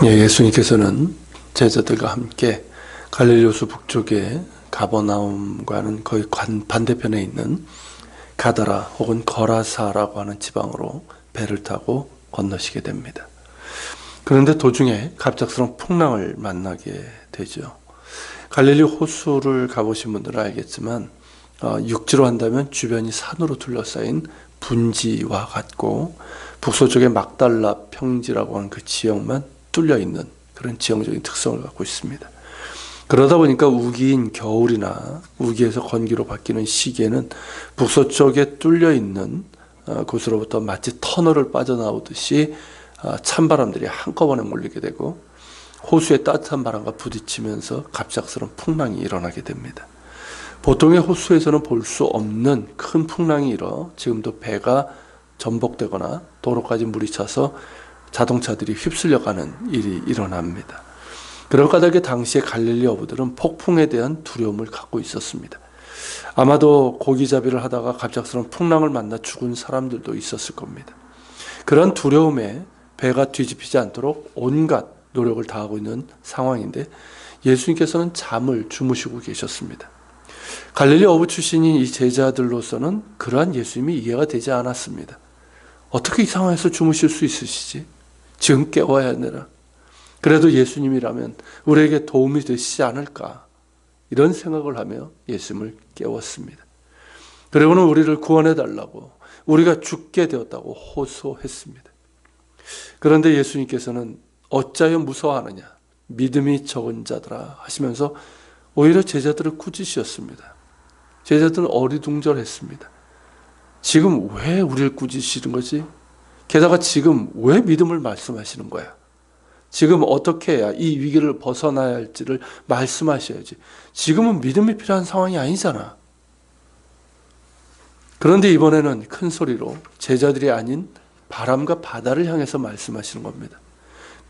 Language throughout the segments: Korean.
예수님께서는 제자들과 함께 갈릴리 호수 북쪽에 가버나움과는 거의 반대편에 있는 가다라 혹은 거라사라고 하는 지방으로 배를 타고 건너시게 됩니다. 그런데 도중에 갑작스러운 풍랑을 만나게 되죠. 갈릴리 호수를 가보신 분들은 알겠지만 육지로 한다면 주변이 산으로 둘러싸인 분지와 같고 북서쪽에 막달라 평지라고 하는 그 지역만 뚫려 있는 그런 지형적인 특성을 갖고 있습니다. 그러다 보니까 우기인 겨울이나 우기에서 건기로 바뀌는 시기에는 북서쪽에 뚫려 있는 곳으로부터 마치 터널을 빠져나오듯이 찬바람들이 한꺼번에 몰리게 되고 호수의 따뜻한 바람과 부딪히면서 갑작스러운 풍랑이 일어나게 됩니다. 보통의 호수에서는 볼 수 없는 큰 풍랑이 일어 지금도 배가 전복되거나 도로까지 물이 차서 자동차들이 휩쓸려가는 일이 일어납니다. 그럴 까닭에 당시의 갈릴리 어부들은 폭풍에 대한 두려움을 갖고 있었습니다. 아마도 고기잡이를 하다가 갑작스러운 풍랑을 만나 죽은 사람들도 있었을 겁니다. 그런 두려움에 배가 뒤집히지 않도록 온갖 노력을 다하고 있는 상황인데 예수님께서는 잠을 주무시고 계셨습니다. 갈릴리 어부 출신인 이 제자들로서는 그러한 예수님이 이해가 되지 않았습니다. 어떻게 이 상황에서 주무실 수 있으시지? 지금 깨워야 하느라. 그래도 예수님이라면 우리에게 도움이 되시지 않을까? 이런 생각을 하며 예수님을 깨웠습니다. 그리고는 우리를 구원해달라고, 우리가 죽게 되었다고 호소했습니다. 그런데 예수님께서는 어찌하여 무서워하느냐? 믿음이 적은 자들아 하시면서 오히려 제자들을 꾸짖으셨습니다. 제자들은 어리둥절했습니다. 지금 왜 우리를 꾸짖으시는 거지? 게다가 지금 왜 믿음을 말씀하시는 거야? 지금 어떻게 해야 이 위기를 벗어나야 할지를 말씀하셔야지. 지금은 믿음이 필요한 상황이 아니잖아. 그런데 이번에는 큰 소리로 제자들이 아닌 바람과 바다를 향해서 말씀하시는 겁니다.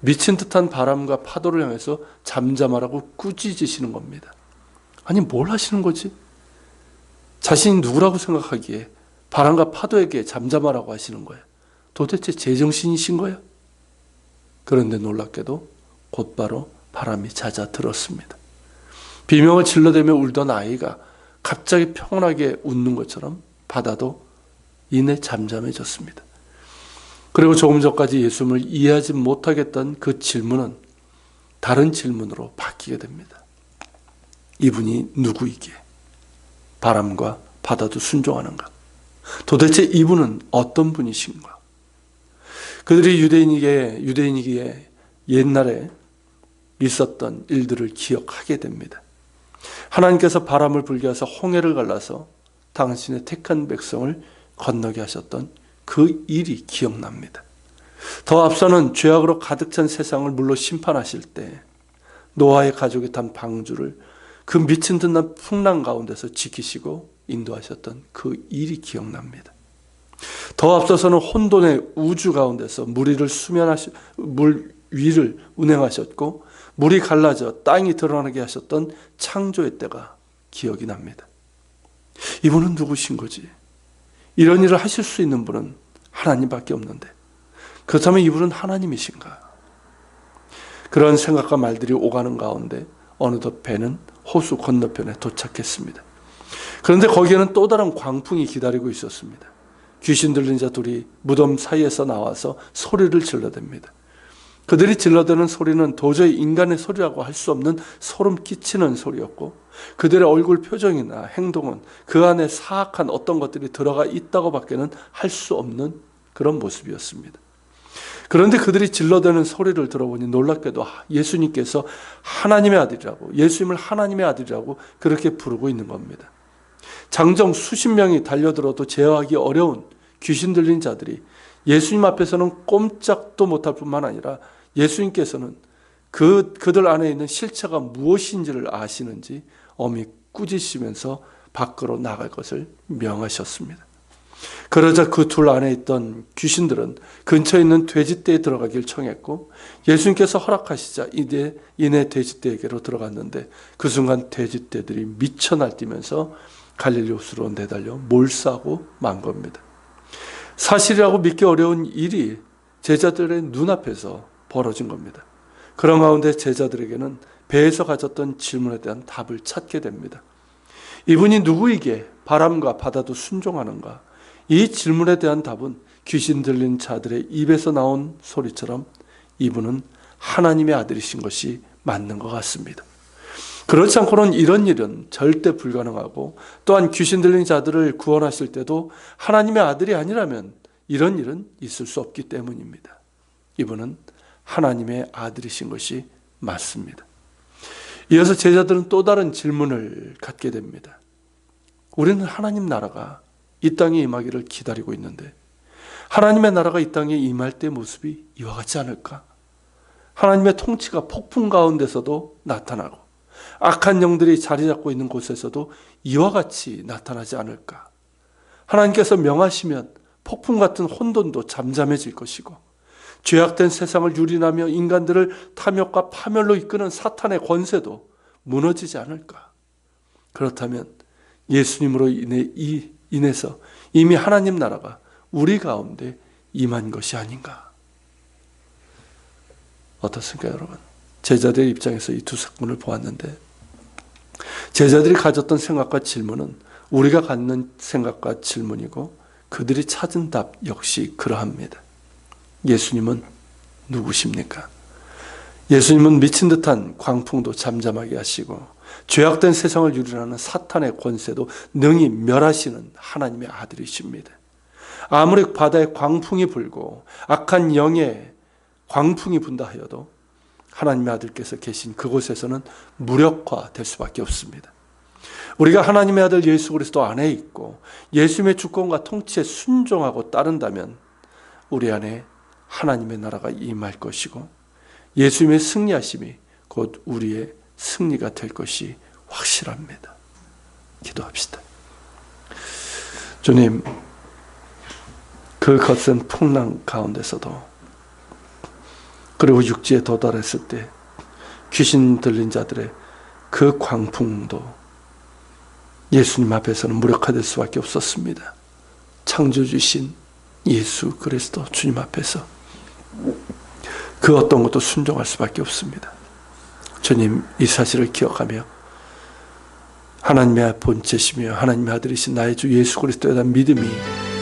미친 듯한 바람과 파도를 향해서 잠잠하라고 꾸짖으시는 겁니다. 아니 뭘 하시는 거지? 자신이 누구라고 생각하기에 바람과 파도에게 잠잠하라고 하시는 거예요. 도대체 제정신이신 거예요? 그런데 놀랍게도 곧바로 바람이 잦아들었습니다. 비명을 질러대며 울던 아이가 갑자기 평온하게 웃는 것처럼 바다도 이내 잠잠해졌습니다. 그리고 조금 전까지 예수님을 이해하지 못하겠던 그 질문은 다른 질문으로 바뀌게 됩니다. 이분이 누구이기에 바람과 바다도 순종하는가? 도대체 이분은 어떤 분이신가? 그들이 유대인이기에 옛날에 있었던 일들을 기억하게 됩니다. 하나님께서 바람을 불게 하사 홍해를 갈라서 당신의 택한 백성을 건너게 하셨던 그 일이 기억납니다. 더 앞서는 죄악으로 가득 찬 세상을 물로 심판하실 때 노아의 가족이 탄 방주를 그 미친 듯한 풍랑 가운데서 지키시고 인도하셨던 그 일이 기억납니다. 더 앞서서는 혼돈의 우주 가운데서 물 위를 운행하셨고 물이 갈라져 땅이 드러나게 하셨던 창조의 때가 기억이 납니다. 이분은 누구신 거지? 이런 일을 하실 수 있는 분은 하나님밖에 없는데 그렇다면 이분은 하나님이신가? 그런 생각과 말들이 오가는 가운데 어느덧 배는 호수 건너편에 도착했습니다. 그런데 거기에는 또 다른 광풍이 기다리고 있었습니다. 귀신 들린 자 둘이 무덤 사이에서 나와서 소리를 질러댑니다. 그들이 질러대는 소리는 도저히 인간의 소리라고 할 수 없는 소름 끼치는 소리였고 그들의 얼굴 표정이나 행동은 그 안에 사악한 어떤 것들이 들어가 있다고 밖에는 할 수 없는 그런 모습이었습니다. 그런데 그들이 질러대는 소리를 들어보니 놀랍게도 예수님께서 하나님의 아들이라고, 예수님을 하나님의 아들이라고 그렇게 부르고 있는 겁니다. 장정 수십 명이 달려들어도 제어하기 어려운 귀신 들린 자들이 예수님 앞에서는 꼼짝도 못할 뿐만 아니라 예수님께서는 그들 안에 있는 실체가 무엇인지를 아시는지 엄히 꾸짖으시면서 밖으로 나갈 것을 명하셨습니다. 그러자 그 둘 안에 있던 귀신들은 근처에 있는 돼지떼에 들어가길 청했고 예수님께서 허락하시자 이내 돼지떼에게로 들어갔는데 그 순간 돼지떼들이 미쳐 날뛰면서 갈릴리 호수로 내달려 몰수하고 만 겁니다. 사실이라고 믿기 어려운 일이 제자들의 눈앞에서 벌어진 겁니다. 그런 가운데 제자들에게는 배에서 가졌던 질문에 대한 답을 찾게 됩니다. 이분이 누구에게 바람과 바다도 순종하는가? 이 질문에 대한 답은 귀신 들린 자들의 입에서 나온 소리처럼 이분은 하나님의 아들이신 것이 맞는 것 같습니다. 그렇지 않고는 이런 일은 절대 불가능하고, 또한 귀신 들린 자들을 구원하실 때도 하나님의 아들이 아니라면 이런 일은 있을 수 없기 때문입니다. 이분은 하나님의 아들이신 것이 맞습니다. 이어서 제자들은 또 다른 질문을 갖게 됩니다. 우리는 하나님 나라가 이 땅에 임하기를 기다리고 있는데 하나님의 나라가 이 땅에 임할 때 모습이 이와 같지 않을까? 하나님의 통치가 폭풍 가운데서도 나타나고 악한 영들이 자리 잡고 있는 곳에서도 이와 같이 나타나지 않을까? 하나님께서 명하시면 폭풍 같은 혼돈도 잠잠해질 것이고, 죄악된 세상을 유린하며 인간들을 탐욕과 파멸로 이끄는 사탄의 권세도 무너지지 않을까? 그렇다면 예수님으로 인해서 이미 하나님 나라가 우리 가운데 임한 것이 아닌가? 어떻습니까, 여러분? 제자들의 입장에서 이 두 사건을 보았는데, 제자들이 가졌던 생각과 질문은 우리가 갖는 생각과 질문이고, 그들이 찾은 답 역시 그러합니다. 예수님은 누구십니까? 예수님은 미친 듯한 광풍도 잠잠하게 하시고 죄악된 세상을 유린하는 사탄의 권세도 능히 멸하시는 하나님의 아들이십니다. 아무리 바다에 광풍이 불고 악한 영의 광풍이 분다 하여도 하나님의 아들께서 계신 그곳에서는 무력화될 수밖에 없습니다. 우리가 하나님의 아들 예수 그리스도 안에 있고 예수님의 주권과 통치에 순종하고 따른다면 우리 안에 하나님의 나라가 임할 것이고 예수님의 승리하심이 곧 우리의 승리가 될 것이 확실합니다. 기도합시다. 주님, 그 거센 풍랑 가운데서도, 그리고 육지에 도달했을 때 귀신 들린 자들의 그 광풍도 예수님 앞에서는 무력화될 수밖에 없었습니다. 창조주신 예수 그리스도 주님 앞에서 그 어떤 것도 순종할 수밖에 없습니다. 주님, 이 사실을 기억하며 하나님의 본체시며 하나님의 아들이신 나의 주 예수 그리스도에 대한 믿음이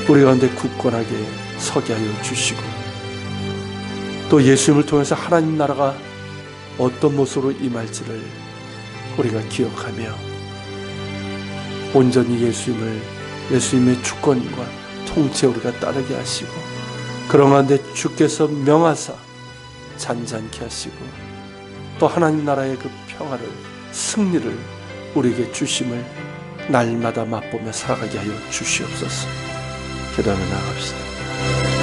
우리 가운데 굳건하게 서게 하여 주시고, 또 예수님을 통해서 하나님 나라가 어떤 모습으로 임할지를 우리가 기억하며 온전히 예수님의 주권과 통치에 우리가 따르게 하시고, 그런 가운데 주께서 명하사 잔잔케 하시고 또 하나님 나라의 그 평화를, 승리를 우리에게 주심을 날마다 맛보며 살아가게 하여 주시옵소서. 기도하며 나아갑시다.